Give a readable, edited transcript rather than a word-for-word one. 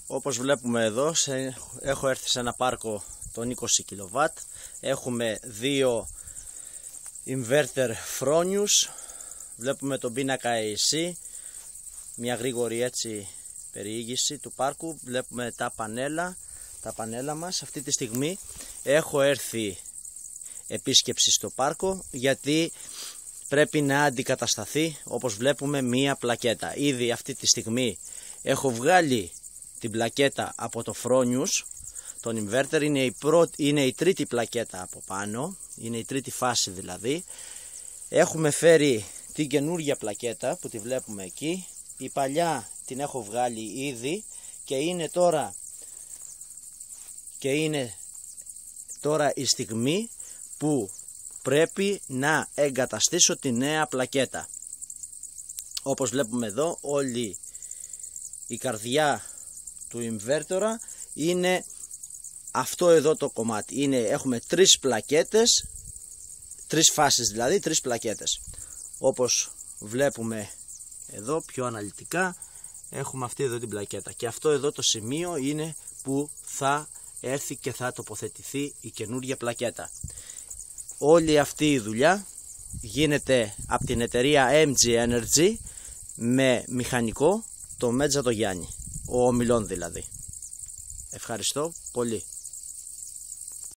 Όπως βλέπουμε εδώ, έχω έρθει σε ένα πάρκο των 20 kW. Έχουμε δύο inverter Fronius. Βλέπουμε τον πίνακα AC, μια γρήγορη έτσι περιήγηση του πάρκου. Βλέπουμε τα πανέλα μας. Αυτή τη στιγμή έχω έρθει επίσκεψη στο πάρκο, γιατί πρέπει να αντικατασταθεί, όπως βλέπουμε, μία πλακέτα. Ήδη αυτή τη στιγμή έχω βγάλει την πλακέτα από το Fronius, τον inverter. Είναι η τρίτη πλακέτα από πάνω, είναι η τρίτη φάση δηλαδή. Έχουμε φέρει την καινούργια πλακέτα που τη βλέπουμε εκεί. Η παλιά την έχω βγάλει ήδη και είναι τώρα η στιγμή που πρέπει να εγκαταστήσω τη νέα πλακέτα. Όπως βλέπουμε εδώ, όλη η καρδιά του inverter είναι αυτό εδώ το κομμάτι. Έχουμε τρεις πλακέτες, τρεις φάσεις δηλαδή, τρεις πλακέτες. Όπως βλέπουμε εδώ πιο αναλυτικά, έχουμε αυτή εδώ την πλακέτα. Και αυτό εδώ το σημείο είναι που θα έρθει και θα τοποθετηθεί η καινούργια πλακέτα. Όλη αυτή η δουλειά γίνεται από την εταιρεία MG Energy με μηχανικό το Μέτζα το Γιάννη, ο Ομιλών δηλαδή. Ευχαριστώ πολύ.